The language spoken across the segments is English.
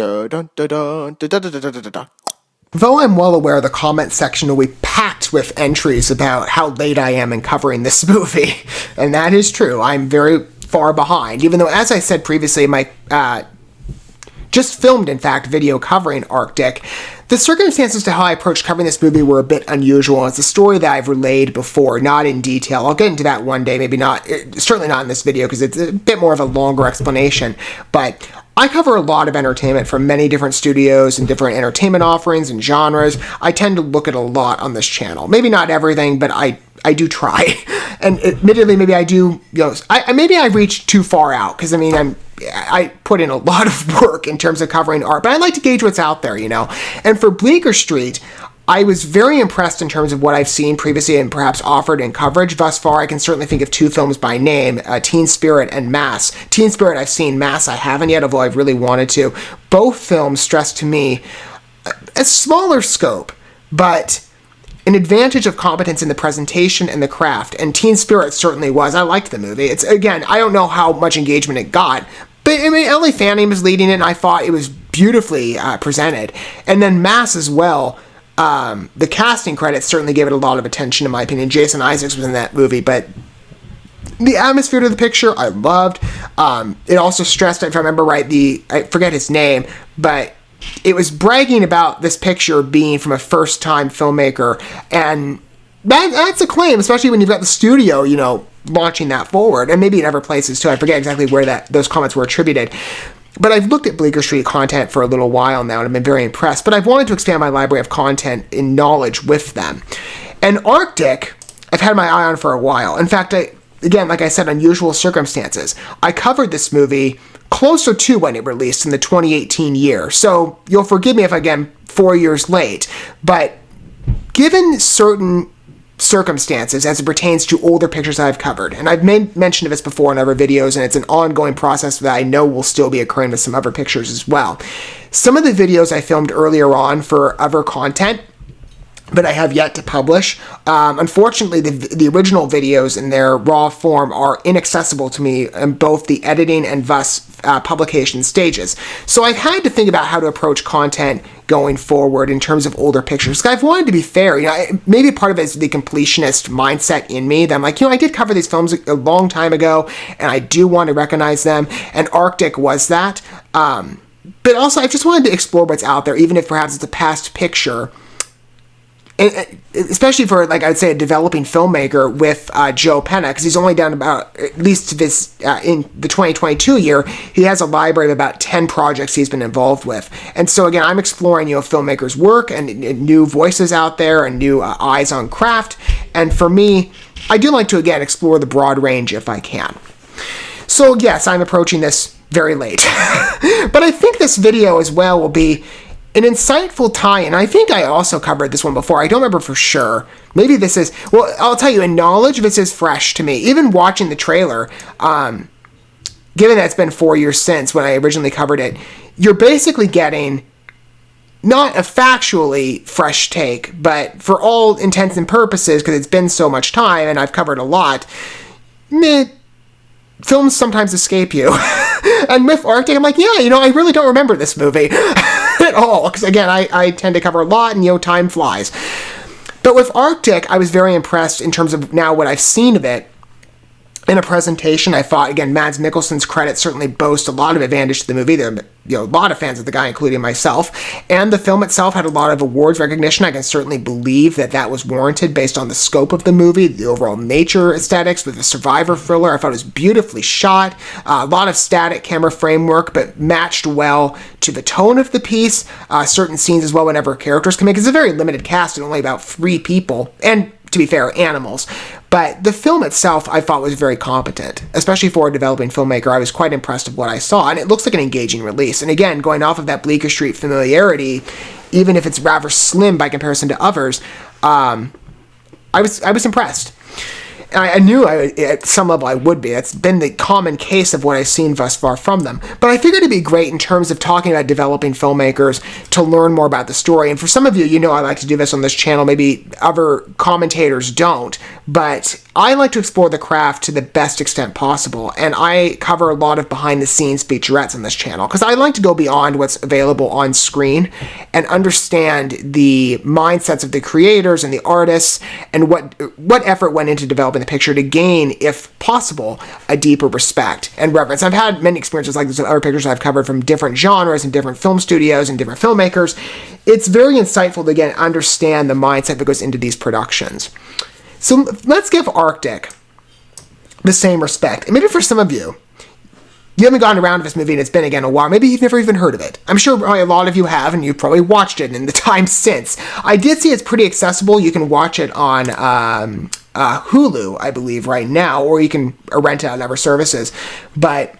Dun, dun, dun, dun, dun, dun, dun, dun, dun. Though I'm well aware the comment section will be packed with entries about how late I am in covering this movie, and that is true. I'm very far behind, even though, as I said previously, my just filmed, in fact, video covering Arctic. The circumstances to how I approached covering this movie were a bit unusual. It's a story that I've relayed before, not in detail. I'll get into that one day, maybe not, certainly not in this video, because it's a bit more of a longer explanation. But I cover a lot of entertainment from many different studios and different entertainment offerings and genres. I tend to look at a lot on this channel. Maybe not everything, but I do try. And admittedly, maybe I do, maybe I reach too far out, because I put in a lot of work in terms of covering art, but I like to gauge what's out there, And for Bleecker Street, I was very impressed in terms of what I've seen previously and perhaps offered in coverage. Thus far, I can certainly think of two films by name, Teen Spirit and Mass. Teen Spirit I've seen, Mass I haven't yet, although I've really wanted to. Both films stress to me a smaller scope, but an advantage of competence in the presentation and the craft, and Teen Spirit certainly was. I liked the movie. It's, again, I don't know how much engagement it got, but Ellie Fanning was leading it, and I thought it was beautifully presented. And then Mass as well. The casting credits certainly gave it a lot of attention, in my opinion. Jason Isaacs was in that movie, but the atmosphere of the picture I loved. It also stressed, if I remember right, I forget his name, but it was bragging about this picture being from a first-time filmmaker, and that's a claim, especially when you've got the studio, launching that forward, and maybe in other places too. I forget exactly where those comments were attributed. But I've looked at Bleecker Street content for a little while now, and I've been very impressed. But I've wanted to expand my library of content in knowledge with them. And Arctic, I've had my eye on for a while. In fact, again, like I said, unusual circumstances. I covered this movie closer to when it released in the 2018 year. So you'll forgive me if, again, 4 years late. But given certain circumstances as it pertains to older pictures I've covered, and I've made mention of this before in other videos, and it's an ongoing process that I know will still be occurring with some other pictures as well. Some of the videos I filmed earlier on for other content, but I have yet to publish. Unfortunately, the original videos in their raw form are inaccessible to me in both the editing and thus publication stages. So I've had to think about how to approach content going forward in terms of older pictures. I've wanted to be fair. Maybe part of it is the completionist mindset in me that I'm like, I did cover these films a long time ago, and I do want to recognize them, and Arctic was that. But also, I just wanted to explore what's out there, even if perhaps it's a past picture. Especially for, like, I'd say a developing filmmaker with Joe Penna, because he's only done about, at least this in the 2022 year, he has a library of about 10 projects he's been involved with. And so, again, I'm exploring, filmmakers' work and new voices out there and new eyes on craft. And for me, I do like to, again, explore the broad range if I can. So, yes, I'm approaching this very late. But I think this video as well will be an insightful tie-in. I think I also covered this one before. I don't remember for sure. Maybe this is... Well, I'll tell you, in knowledge, this is fresh to me. Even watching the trailer, given that it's been 4 years since when I originally covered it, you're basically getting not a factually fresh take, but for all intents and purposes, because it's been so much time and I've covered a lot, films sometimes escape you. And with Arctic, I'm like, I really don't remember this movie at all. Because, again, I tend to cover a lot, and, time flies. But with Arctic, I was very impressed in terms of now what I've seen of it. In a presentation, I thought, again, Mads Mikkelsen's credits certainly boast a lot of advantage to the movie. There are a lot of fans of the guy, including myself. And the film itself had a lot of awards recognition. I can certainly believe that was warranted based on the scope of the movie, the overall nature aesthetics with the survivor thriller. I thought it was beautifully shot. A lot of static camera framework, but matched well to the tone of the piece. Certain scenes as well whenever characters come in, because it's a very limited cast and only about 3 people. And, to be fair, animals. But the film itself, I thought, was very competent. Especially for a developing filmmaker, I was quite impressed with what I saw, and it looks like an engaging release. And again, going off of that Bleecker Street familiarity, even if it's rather slim by comparison to others, I was impressed. I knew at some level I would be. It's been the common case of what I've seen thus far from them. But I figured it'd be great in terms of talking about developing filmmakers to learn more about the story. And for some of you, I like to do this on this channel. Maybe other commentators don't. But I like to explore the craft to the best extent possible, and I cover a lot of behind-the-scenes featurettes on this channel, because I like to go beyond what's available on screen and understand the mindsets of the creators and the artists, and what effort went into developing the picture to gain, if possible, a deeper respect and reverence. I've had many experiences like this with other pictures I've covered from different genres and different film studios and different filmmakers. It's very insightful to, again, understand the mindset that goes into these productions. So let's give Arctic the same respect. And maybe for some of you, you haven't gotten around to this movie and it's been, again, a while. Maybe you've never even heard of it. I'm sure probably a lot of you have, and you've probably watched it in the time since. I did see it's pretty accessible. You can watch it on Hulu, I believe, right now, or you can rent it on other services. But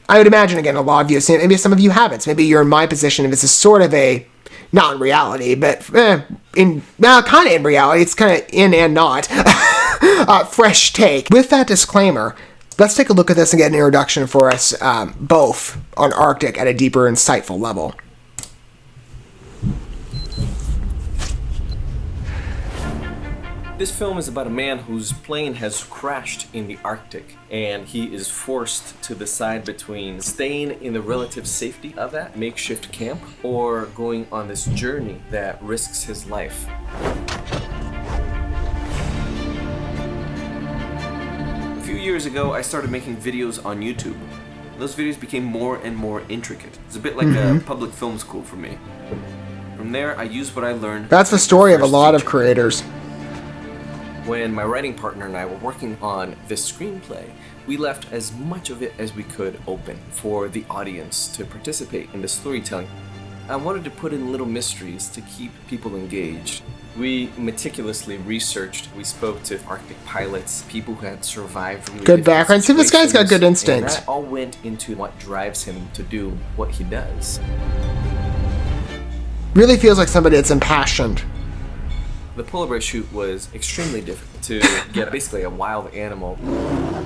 I would imagine, again, a lot of you have seen it. Maybe some of you haven't. So maybe you're in my position if it's a sort of a, not in reality, but kind of in reality. It's kind of in and not. Fresh take. With that disclaimer, let's take a look at this and get an introduction for us both on Arctic at a deeper, insightful level. This film is about a man whose plane has crashed in the Arctic, and he is forced to decide between staying in the relative safety of that makeshift camp or going on this journey that risks his life. A few years ago, I started making videos on YouTube. Those videos became more and more intricate. It's a bit like a public film school for me. From there, I used what I learned. That's the story of a lot of creators. When my writing partner and I were working on this screenplay, we left as much of it as we could open for the audience to participate in the storytelling. I wanted to put in little mysteries to keep people engaged. We meticulously researched, we spoke to Arctic pilots, people who had survived really good background. See, this guy's got good instincts. And that all went into what drives him to do what he does. Really feels like somebody that's impassioned. The polar bear shoot was extremely difficult to get basically a wild animal.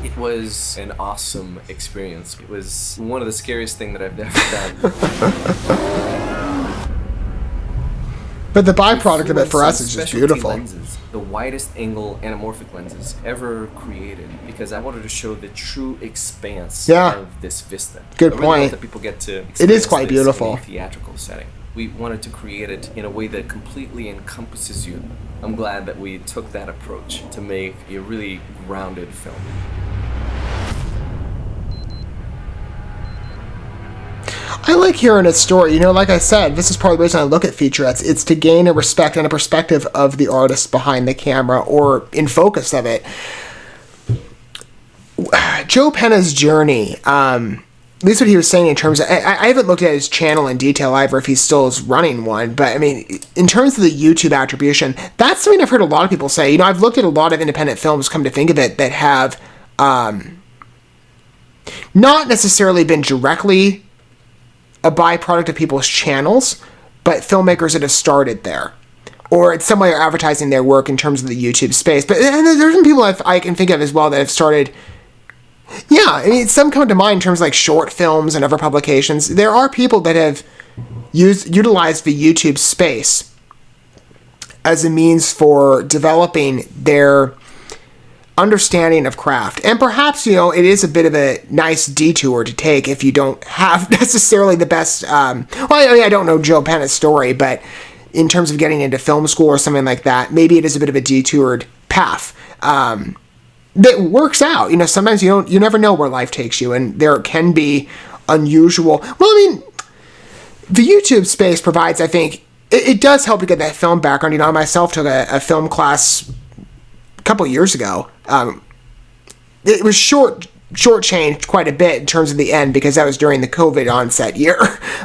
It was an awesome experience. It was one of the scariest things that I've ever done. But the byproduct of it for us is just beautiful. Lenses, the widest angle anamorphic lenses ever created, because I wanted to show the true expanse of this vista. Good point. point. That people get to it is quite beautiful. In a theatrical setting. We wanted to create it in a way that completely encompasses you. I'm glad that we took that approach to make a really grounded film. I like hearing a story. You know, like I said, this is part of the reason I look at featurettes. It's to gain a respect and a perspective of the artist behind the camera or in focus of it. Joe Penna's journey, at least what he was saying in terms of, I haven't looked at his channel in detail either, if he still is running one, but I mean, in terms of the YouTube attribution, that's something I've heard a lot of people say. You know, I've looked at a lot of independent films, come to think of it, that have not necessarily been directly a byproduct of people's channels, but filmmakers that have started there, or in some way are advertising their work in terms of the YouTube space. But and there's some people I can think of as well that have started. Yeah, I mean, some come to mind in terms of like short films and other publications. There are people that have utilized the YouTube space as a means for developing their understanding of craft. And perhaps, you know, it is a bit of a nice detour to take if you don't have necessarily the best... well, I mean, I don't know Joe Penna's story, but in terms of getting into film school or something like that, maybe it is a bit of a detoured path. That works out. You know, sometimes you never know where life takes you, and there can be unusual... Well, I mean, the YouTube space provides, I think, it does help to get that film background. You know, I myself took a film class a couple of years ago. It was shortchanged quite a bit in terms of the end because that was during the COVID onset year.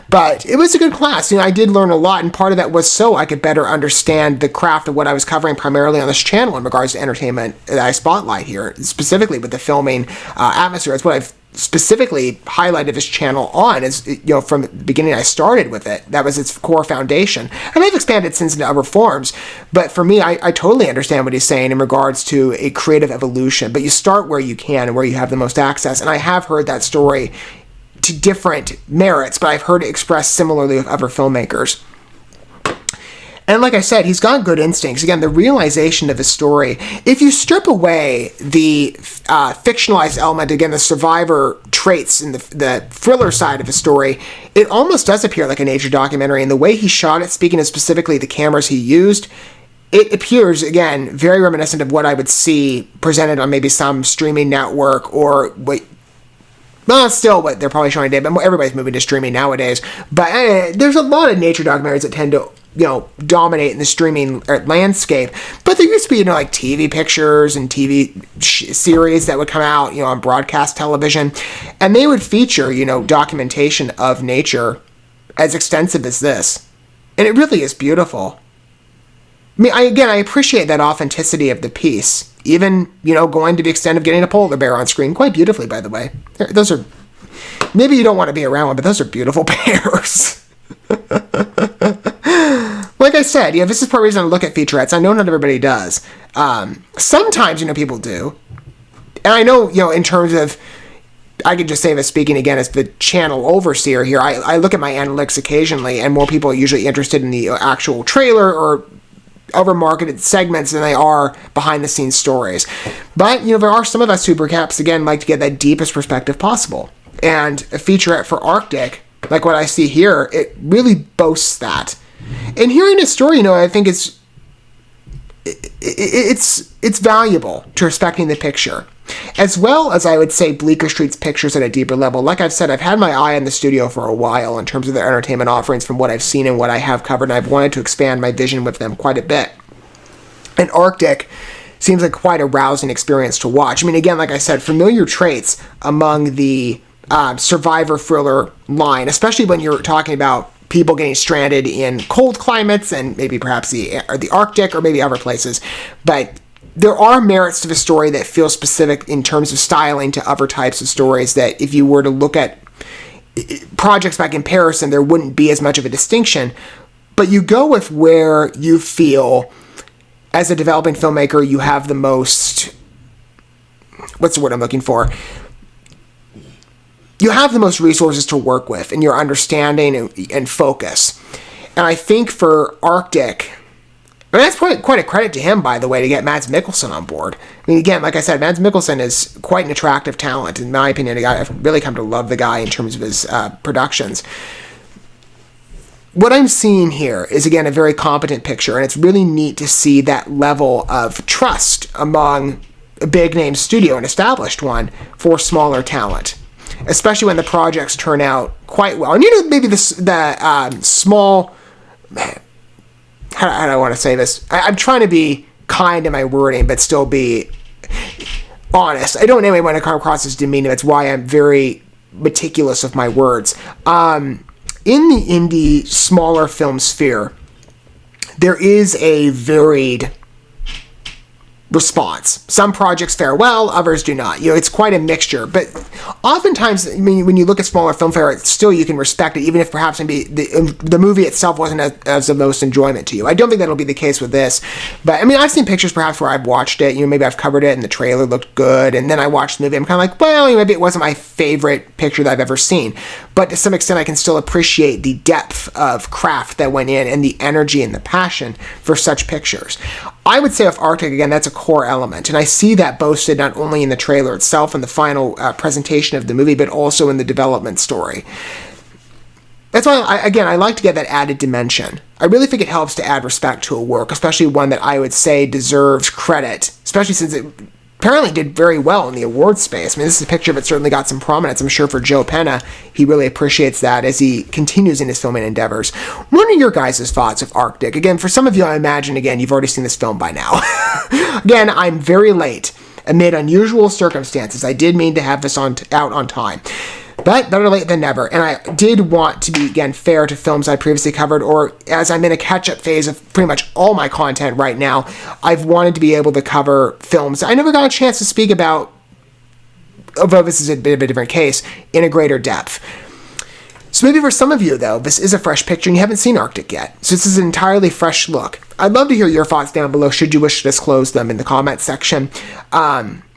But it was a good class. You know, I did learn a lot, and part of that was so I could better understand the craft of what I was covering primarily on this channel in regards to entertainment that I spotlight here, specifically with the filming atmosphere. It's what I've specifically highlighted this channel on, is, you know, from the beginning I started with it. That was its core foundation. And I've expanded since into other forms. But for me, I totally understand what he's saying in regards to a creative evolution. But you start where you can and where you have the most access. And I have heard that story to different merits, but I've heard it expressed similarly with other filmmakers. And like I said, he's got good instincts. Again, the realization of his story, if you strip away the fictionalized element, again, the survivor traits and the thriller side of his story, it almost does appear like a nature documentary. And the way he shot it, speaking of specifically the cameras he used, it appears, again, very reminiscent of what I would see presented on maybe some streaming network or still what they're probably showing today, but everybody's moving to streaming nowadays. But there's a lot of nature documentaries that tend to, dominate in the streaming landscape. But there used to be, like TV pictures and TV series that would come out, on broadcast television. And they would feature, documentation of nature as extensive as this. And it really is beautiful. I mean, I appreciate that authenticity of the piece. Even, going to the extent of getting a polar bear on screen. Quite beautifully, by the way. Those are... Maybe you don't want to be around one, but those are beautiful bears. Like I said, this is part of the reason I look at featurettes. I know not everybody does. Sometimes, people do. And I know, in terms of... I could just say this speaking again as the channel overseer here. I look at my analytics occasionally, and more people are usually interested in the actual trailer or other marketed segments than they are behind-the-scenes stories. But, there are some of us who perhaps, again, like to get that deepest perspective possible. And a featurette for Arctic, like what I see here, it really boasts that. And hearing his story, I think it's valuable to respecting the picture. As well as, I would say, Bleecker Street's pictures at a deeper level. Like I've said, I've had my eye on the studio for a while in terms of their entertainment offerings from what I've seen and what I have covered, and I've wanted to expand my vision with them quite a bit. And Arctic seems like quite a rousing experience to watch. I mean, again, like I said, familiar traits among the survivor thriller line, especially when you're talking about people getting stranded in cold climates and maybe perhaps the Arctic or maybe other places. But there are merits to the story that feel specific in terms of styling to other types of stories that if you were to look at projects by comparison, there wouldn't be as much of a distinction. But you go with where you feel, as a developing filmmaker, you have the most... What's the word I'm looking for? You have the most resources to work with in your understanding and focus. And I think for Arctic... And that's quite a credit to him, by the way, to get Mads Mikkelsen on board. I mean, again, like I said, Mads Mikkelsen is quite an attractive talent. In my opinion, I've really come to love the guy in terms of his productions. What I'm seeing here is, again, a very competent picture, and it's really neat to see that level of trust among a big-name studio, an established one, for smaller talent. Especially when the projects turn out quite well. And maybe the small... How do I want to say this? I'm trying to be kind in my wording, but still be honest. I don't in any way want to come across as demeaning. That's why I'm very meticulous of my words. In the indie, smaller film sphere, there is a varied response. Some projects fare well, others do not. It's quite a mixture. But oftentimes, when you look at smaller film fare, still you can respect it, even if perhaps maybe the movie itself wasn't as the most enjoyment to you. I don't think that'll be the case with this. But, I've seen pictures perhaps where I've watched it, maybe I've covered it and the trailer looked good, and then I watched the movie, I'm kind of like, well, maybe it wasn't my favorite picture that I've ever seen. But to some extent, I can still appreciate the depth of craft that went in and the energy and the passion for such pictures. I would say with Arctic, again, that's a core element, and I see that boasted not only in the trailer itself and the final presentation of the movie, but also in the development story. That's why, I like to get that added dimension. I really think it helps to add respect to a work, especially one that I would say deserves credit, especially since it apparently did very well in the award space. This is a picture that certainly got some prominence. I'm sure for Joe Penna, he really appreciates that as he continues in his filming endeavors. What are your guys' thoughts of Arctic? Again, for some of you, I imagine, again, you've already seen this film by now. Again, I'm very late. Amid unusual circumstances, I did mean to have this out on time. But better late than never, and I did want to be, again, fair to films I previously covered, or as I'm in a catch-up phase of pretty much all my content right now, I've wanted to be able to cover films I never got a chance to speak about, although this is a bit of a different case, in a greater depth. So maybe for some of you, though, this is a fresh picture and you haven't seen Arctic yet, so this is an entirely fresh look. I'd love to hear your thoughts down below, should you wish to disclose them in the comments section.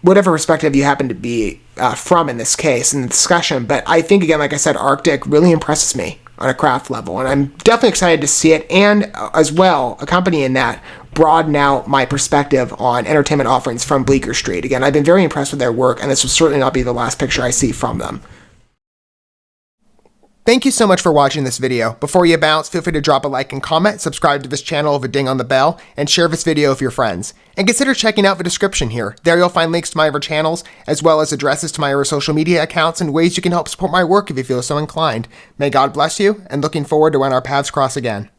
Whatever perspective you happen to be from in this case, in the discussion. But I think, again, like I said, Arctic really impresses me. on a craft level. And I'm definitely excited to see it, and as well, accompanying that, broaden out my perspective on entertainment offerings from Bleecker Street. Again, I've been very impressed with their work, and this will certainly not be the last picture I see from them. Thank you so much for watching this video. Before you bounce, feel free to drop a like and comment, subscribe to this channel with a ding on the bell, and share this video with your friends. And consider checking out the description here. There you'll find links to my other channels, as well as addresses to my other social media accounts and ways you can help support my work if you feel so inclined. May God bless you, and looking forward to when our paths cross again.